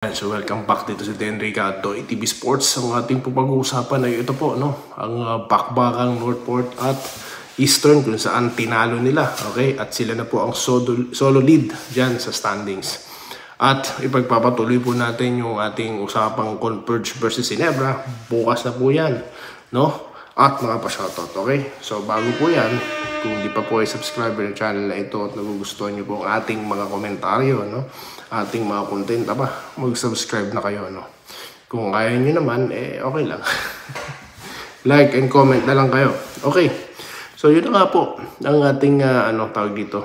So welcome back dito sa Denrica at TV Sports. Ang ating pag-uusapan ay ito po, no? Ang bakbakang Northport at Eastern kung saan tinalo nila. Okay? At sila na po ang solo lead dyan sa standings. At ipagpapatuloy po natin yung ating usapang Converge versus Ginebra. Bukas na po yan, no? At mga pa-shoutout, okay? So bago po yan, kung di pa po ay subscriber ng channel na ito at nagugustuhan nyo po ang ating mga komentaryo, no? Ating mga content, mag-subscribe na kayo, no? Kung kaya nyo naman, okay lang. Like and comment na lang kayo. Okay. So yun na nga po ang ating tawag dito.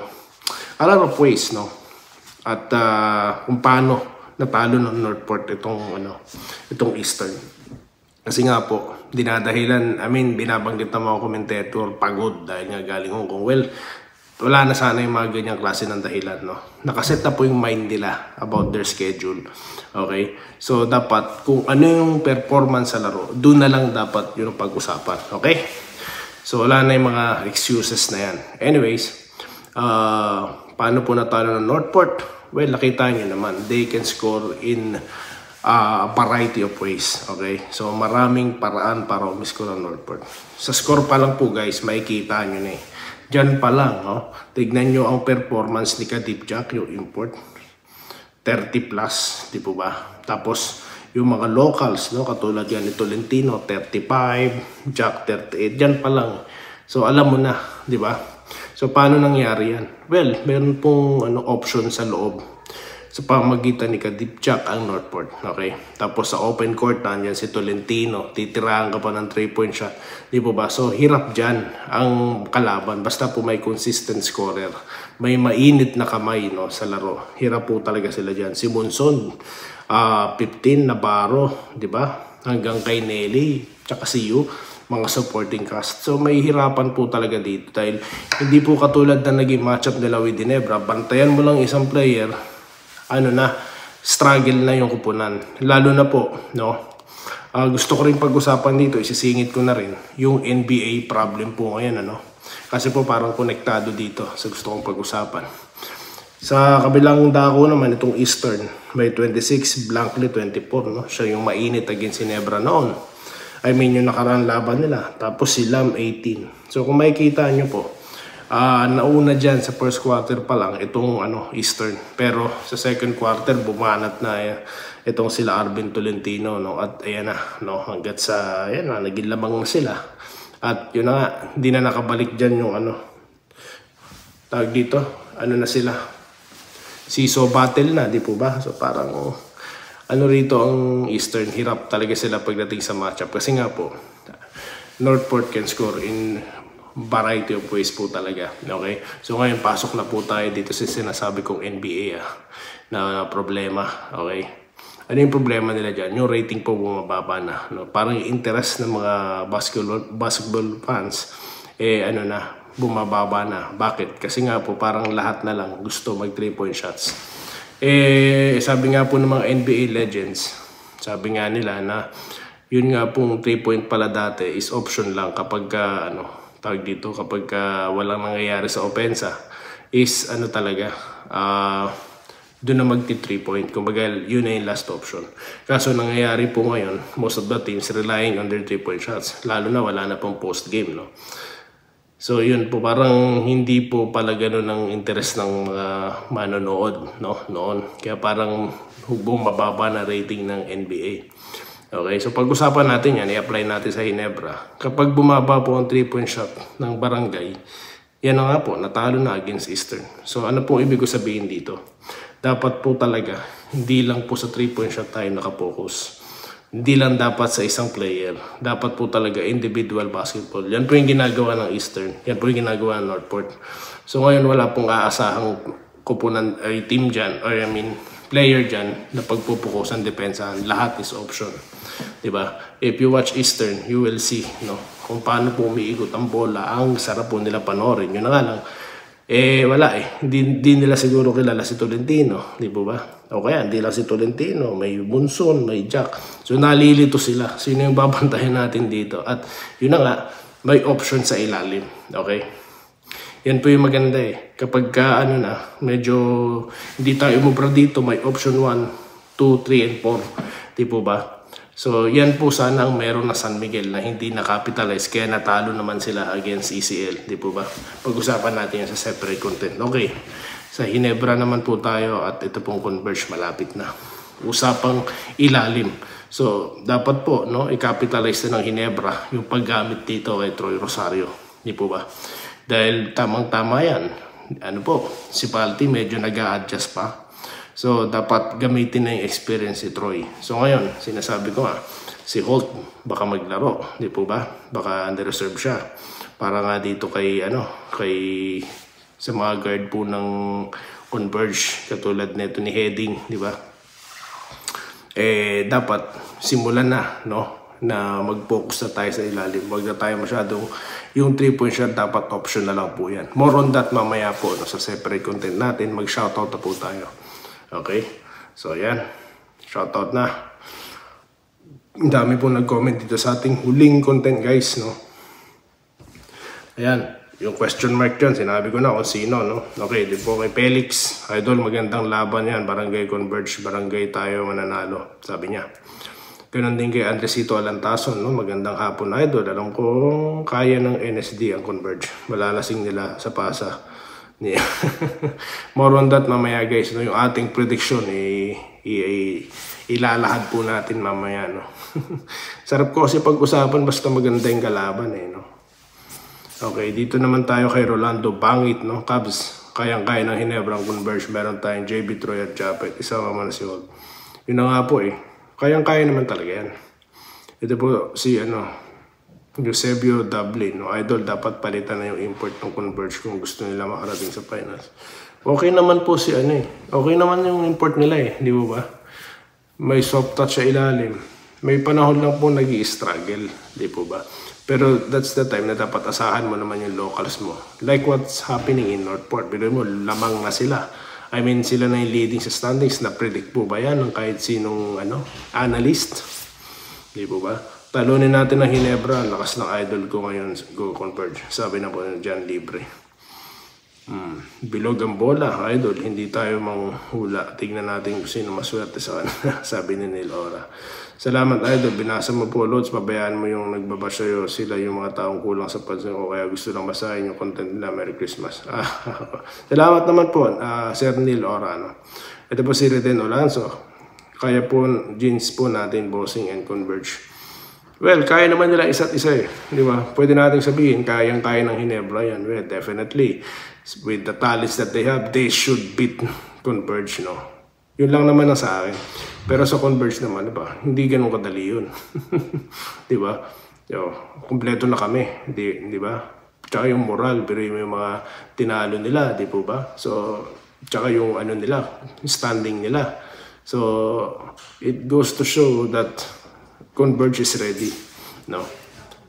A lot of ways, no? At kung paano natalo ng Northport itong Eastern. Kasi nga po, binabanggit ng mga commentator, pagod dahil nga galing Hong Kong. Well, wala na sana yung mga ganyang klase ng dahilan, no? Nakaset na po yung mind nila about their schedule. Okay? So, dapat, kung ano yung performance sa laro, doon na lang dapat yung pag-usapan. Okay? So, wala na yung mga excuses na yan. Anyways, paano po natalo ng Northport? Well, nakita nyo naman, they can score in a variety of ways. Okay? So, maraming paraan para umiscore ng Northport. Sa score pa lang po, guys, makikita nyo na Diyan pa lang, no? Tignan nyo ang performance ni Kadipjak, yung import. 30 plus, di po ba? Tapos, yung mga locals, no? Katulad yan ni Tolentino, 35, Jack 38. Diyan pa lang. So, alam mo na, di ba? So, paano nangyari yan? Well, meron pong option sa loob. Sa pamagitan ni Kadipjak ang Northport. Okay? Tapos sa open court, nandiyan si Tolentino. Titirahan ka pa ng 3-point shot. Di po ba? So, hirap dyan ang kalaban. Basta po may consistent scorer. May mainit na kamay, no, sa laro. Hirap po talaga sila dyan. Si Monson, 15, Navarro, di ba? Hanggang kay Nelly, tsaka si Yu, mga supporting cast. So, may hirapan po talaga dito. Dahil hindi po katulad na naging matchup nila with Ginebra. Bantayan mo lang isang player, struggle na yung kupunan. Lalo na po, no? Gusto ko rin pag-usapan dito, isisingit ko na rin yung NBA problem po ngayon, Kasi po parang konektado dito sa gusto kong pag-usapan. Sa kabilang dako naman, itong Eastern, may 26, Blankley 24, no? Siya yung mainit against Ginebra noon. Yung nakaraan laban nila. Tapos si Lam 18. So kung makikita nyo po, nauna dyan sa first quarter pa lang itong Eastern, pero sa second quarter bumanat na itong sila Arvin Tolentino, no? At ayan na, no? Hanggat sa naging lamang na sila, at yun na nga, hindi na nakabalik dyan yung tawag dito, na sila, siso battle na, di po ba? So parang rito ang Eastern, hirap talaga sila pagdating sa matchup kasi nga po Northport can score in variety of ways po talaga. Okay? So ngayon, pasok na po tayo dito sa sinasabi kong NBA na problema. Okay? Ano yung problema nila dyan? Yung rating po bumababa na. No? Parang yung interest ng mga basketball fans, bumababa na. Bakit? Kasi nga po, parang lahat na lang gusto mag 3-point shots. Sabi nga po ng mga NBA legends, sabi nga nila na yun nga pong 3-point pala dati is option lang kapag tawag dito, kapag walang nangyayari sa opensa is talaga doon na magti 3-point. Kumbaga yun na yung last option. Kaso nangyayari po ngayon, most of the teams relying on their 3-point shots, lalo na wala na pong post game, no? So yun po, parang hindi po pala ganun ang interest ng mga manonood, no, noon. Kaya parang bumababa na rating ng NBA. Okay, so pag-usapan natin yan, i-apply natin sa Ginebra. Kapag bumaba po ang 3-point shot ng Barangay, yan na nga po, natalo na against Eastern. So ano pong ibig ko sabihin dito? Dapat po talaga, hindi lang po sa 3-point shot tayo nakapokus. Hindi lang dapat sa isang player. Dapat po talaga individual basketball. Yan po yung ginagawa ng Eastern. Yan po yung ginagawa ng Northport. So ngayon wala pong aasahang kupunan ay team dyan, or player dyan na pagpupukusan, depensahan. Lahat is option. Diba? If you watch Eastern, you will see, no, kung paano po umiikot ang bola. Ang sarap po nila panoorin. Yun na nga lang. Wala Hindi nila siguro kilala si Tolentino. Di ba? O kaya, hindi lang si Tolentino. May Monson, may Jack. So, nalilito sila. Sino yung babantayan natin dito? At yun na nga, may option sa ilalim. Okay? Yan po yung maganda Kapag medyo hindi tayo umubra dito, may option 1, 2, 3, and 4. Di po ba? So, yan po sana ang meron na San Miguel na hindi na-capitalize kaya natalo naman sila against ECL. Di po ba? Pag-usapan natin yan sa separate content. Okay. Sa Ginebra naman po tayo at ito pong Converge malapit na. Usapang ilalim. So, dapat po, no, i-capitalize na ng Ginebra yung paggamit dito kay Troy Rosario. Di po ba? Dahil tamang-tama yan. Ano po, si Palti medyo nag-a-adjust pa. So, dapat gamitin na yung experience si Troy. So, ngayon, sinasabi ko nga, si Holt baka maglaro. Di po ba? Baka under-reserve siya. Para nga dito kay, sa mga guard po ng Converge, katulad nito ni Heading, di ba? Dapat simulan na, no? Na mag-focus na tayo sa ilalim. Huwag na tayo masyadong, yung 3-point shot dapat option na lang po yan. More on that mamaya po, no? Sa separate content natin, mag-shoutout na po tayo. Okay? So, yan. Shoutout na. Ang dami po nag-comment dito sa ating huling content, guys, no? Ayan. Yung question mark dyan, sinabi ko na kung sino, no? Okay, di po kay Felix. Idol, magandang laban yan. Barangay Converge, barangay tayo mananalo. Sabi niya. Ganun din kay Andresito Alantason, no? Magandang hapon, Idol. Alam ko kaya ng NSD ang Converge. Malalasing nila sa pasa. Yeah. More on that mamaya, guys, no? Yung ating prediction ilalahad po natin mamaya, no? Sarap ko kasi pag-usapan basta maganda yung kalaban, no? Okay, dito naman tayo kay Rolando Bangit, no? Cubs, kayang-kaya ng Ginebra ang Converge. Meron tayong JB Troy at Japet, isama man na si Wag. Yun na nga po, kayang-kaya naman talaga yan. Ito po si Eusebio Dublin, no? Idol, dapat palitan na yung import ng Converge kung gusto nila makarating sa finals. Okay naman po si okay naman yung import nila, di ba? May soft touch sa ilalim. May panahon lang po nag-i-struggle, di po ba? Pero that's the time na dapat asahan mo naman yung locals mo. Like what's happening in Northport. Pero mo, lamang na sila. I mean, sila na yung leading sa standings. Na-predict po ba yan ng kahit sinong analyst? Di po ba? Talunin natin ang Ginebra. Lakas ng idol ko ngayon. Go Converge. Sabi na po dyan, libre. Bilog ang bola, idol. Hindi tayo manghula. Tignan natin kung sino maswerte sa kanila. Sabi ni Neil Ora. Salamat, idol. Binasa mo po, Lods. Pabayaan mo yung nagbabash sa'yo. Sila yung mga taong kulang sa pansin ko. Kaya gusto lang basahin yung content nila. Merry Christmas. Salamat naman po, Sir Neil Ora. No? Ito po si Reden Olanzo. Kaya po, jeans po natin, bossing and Converge. Well, kaya naman nila isa't isa di ba? Pwede natin sabihin, kayang-kaya ng Ginebra yan. Well, definitely. With the talents that they have, they should beat Converge, no? Yun lang naman ang sa akin. Pero sa Converge naman, diba? Hindi ganun kadali yun. Diba? Kompleto na kami. Di ba? Tsaka yung moral, pero yung mga tinalo nila, di po ba? So, tsaka yung nila, standing nila. So, it goes to show that Converge is ready. No?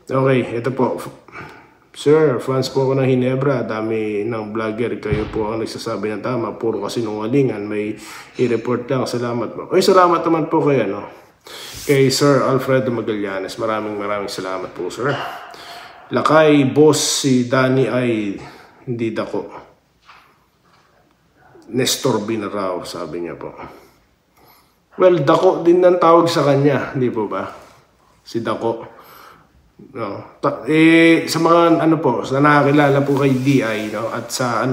Okay, ito po. Sir, fans po ako ng Ginebra. Dami ng vlogger. Kayo po ang nagsasabi ng tama. Puro kasi nungalingan. May i-report lang. Salamat po. Ay, salamat naman po kay kay Sir Alfredo Magallanes. Maraming salamat po, sir. Lakay, boss, si Danny ay hindi dako. Nestor Binaraw, sabi niya po. Well, dako din ang tawag sa kanya. Hindi po ba? Si dako. No. Sa mga sa nakakilala po kay DI, no, at sa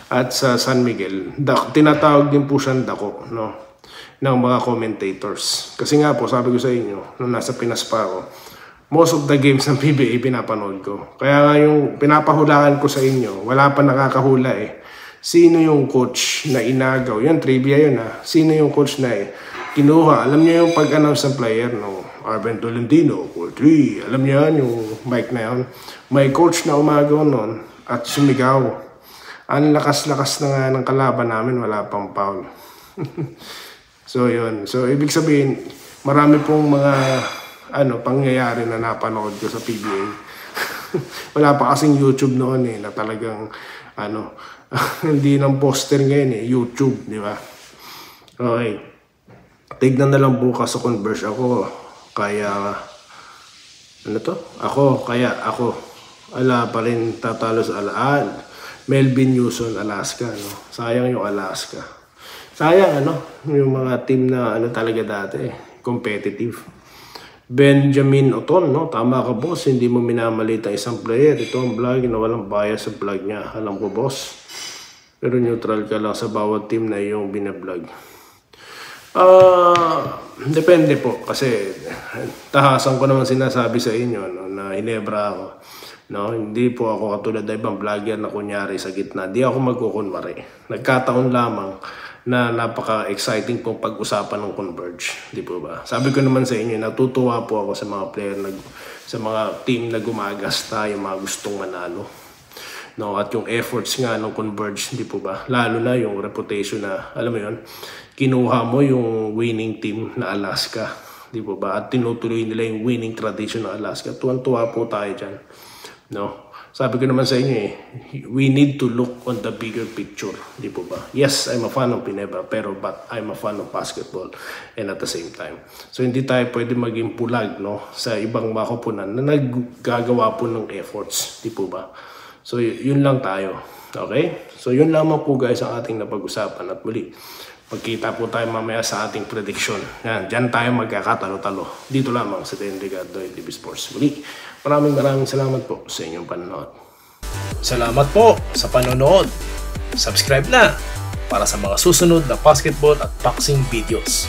at sa San Miguel, tinatawag din po siyang dako, no, ng mga commentators. Kasi nga po, sabi ko sa inyo, nung nasa Pinas pa ako, most of the games ng PBA pinapanood ko. Kaya nga yung pinapahulaan ko sa inyo, wala pa nakakahula Sino yung coach na inagaw? Yan, trivia yun Sino yung coach na kinuha? Alam niyo yung pag-announce ng player, no? Arben Tolentino, 4-3. Alam niyo yan, yung mic na yun. May coach na umagaw nun at sumigaw. Ang lakas-lakas na nga ng kalaban namin, wala pang foul. So, yun. So, ibig sabihin, marami pong mga pangyayari na napanood ko sa PBA. Wala pa kasing YouTube noon na talagang hindi ng poster ngayon YouTube, di ba? Okay. Tignan na lang bukas sa Converge ako. Kaya, ako. Ala pa rin tatalo sa Melvin Newson, Alaska, no? Sayang yung Alaska. Sayang yung mga team na talaga dati, competitive. Benjamin Oton, no? Tama ka boss, hindi mo minamalit ang isang player. Ito ang vlog na walang bias sa vlog niya. Alam ko boss. Pero neutral ka lang sa bawat team na iyong binablog. Depende po kasi tahasan ko naman sinasabi sa inyo na hinebra ako. No, hindi po ako katulad ng ibang vlogger na kunyari sa gitna. Di ako magkukunwari. Nagkataon lamang na napaka-exciting pong pag-usapan ng Converge. Di po ba? Sabi ko naman sa inyo, natutuwa po ako sa mga player, sa mga team na gumagasta, yung mga gustong manalo. No, at yung efforts nga ng Converge, di po ba? Lalo na yung reputation na, alam mo yun, kinuha mo yung winning team na Alaska. Di po ba? At tinutuloy nila yung winning tradition ng Alaska. Tuwan-tuwa po tayo dyan. No? Sabi ko naman sa inyo we need to look on the bigger picture. Di po ba? Yes, I'm a fan of Ginebra, but I'm a fan of basketball and at the same time. So hindi tayo pwede maging pulag, no, sa ibang makupunan na naggagawa po ng efforts. Di po ba? So yun lang tayo. Okay? So yun lamang po guys ang ating napag-usapan at muli. Magkita po tayo mamaya sa ating prediction. Yan, dyan tayo magkakatalo-talo. Dito lamang sa TN Ricardo TV Sports. Muli, maraming salamat po sa inyong panonood. Salamat po sa panonood. Subscribe na para sa mga susunod na basketball at boxing videos.